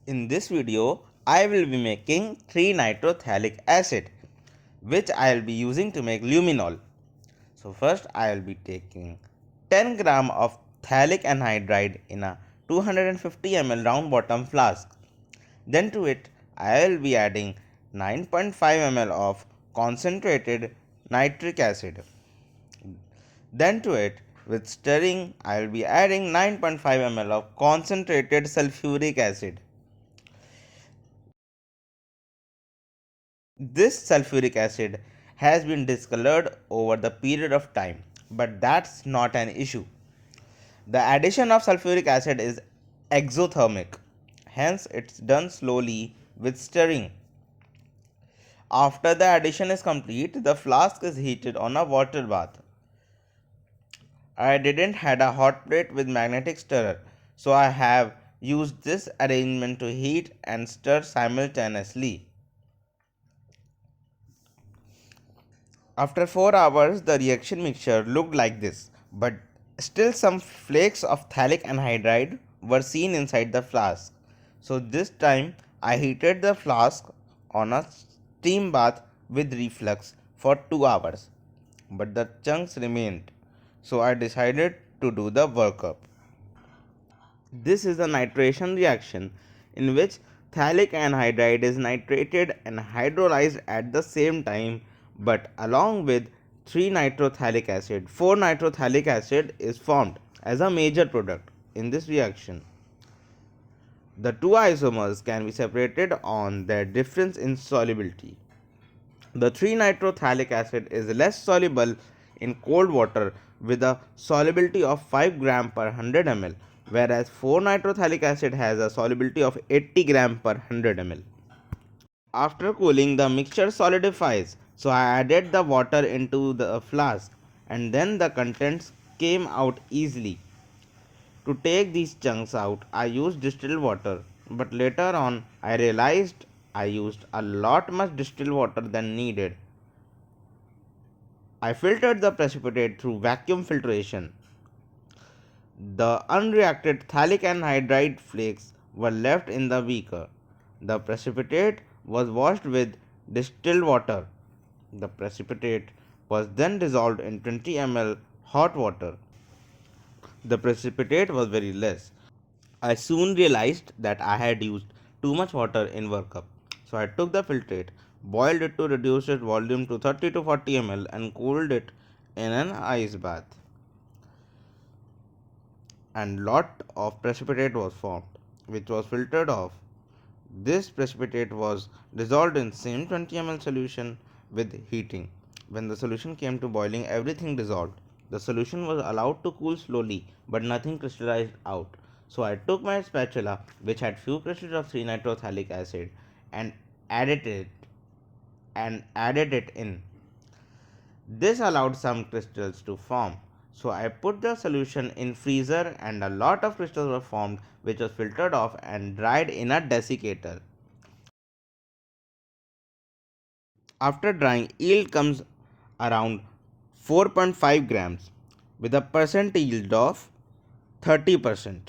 In this video, I will be making 3-nitrophthalic acid, which I will be using to make luminol. So first I will be taking 10 gram of phthalic anhydride in a 250 ml round bottom flask. Then to it I will be adding 9.5 ml of concentrated nitric acid. Then to it, with stirring, I will be adding 9.5 ml of concentrated sulfuric acid. This sulfuric acid has been discolored over the period of time, but that's not an issue. The addition of sulfuric acid is exothermic, hence it's done slowly with stirring. After the addition is complete, the flask is heated on a water bath. I didn't had a hot plate with magnetic stirrer, so I have used this arrangement to heat and stir simultaneously. After 4 hours, the reaction mixture looked like this, but still some flakes of phthalic anhydride were seen inside the flask. So this time I heated the flask on a steam bath with reflux for 2 hours, but the chunks remained. So I decided to do the workup. This is a nitration reaction in which phthalic anhydride is nitrated and hydrolyzed at the same time, but along with 3-nitrophthalic acid, 4-nitrophthalic acid is formed as a major product in this reaction. The two isomers can be separated on their difference in solubility. The 3-nitrophthalic acid is less soluble in cold water with a solubility of 5 gram per 100 ml, whereas 4-nitrophthalic acid has a solubility of 80 gram per 100 ml. After cooling, the mixture solidifies, so I added the water into the flask and then the contents came out easily. To take these chunks out, I used distilled water, but later on I realized I used a lot much distilled water than needed. I filtered the precipitate through vacuum filtration. The unreacted phthalic anhydride flakes were left in the beaker. The precipitate was washed with distilled water. The precipitate was then dissolved in 20 ml hot water. The precipitate was very less. I soon realized that I had used too much water in workup. So I took the filtrate, boiled it to reduce its volume to 30 to 40 ml and cooled it in an ice bath. And lot of precipitate was formed, which was filtered off. This precipitate was dissolved in same 20 ml solution with heating. When the solution came to boiling, everything dissolved. The solution was allowed to cool slowly, but nothing crystallized out. So I took my spatula, which had few crystals of 3-nitrophthalic acid, and added it in. This allowed some crystals to form. So I put the solution in freezer and a lot of crystals were formed, which was filtered off and dried in a desiccator. After drying, yield comes around 4.5 grams with a percent yield of 30%.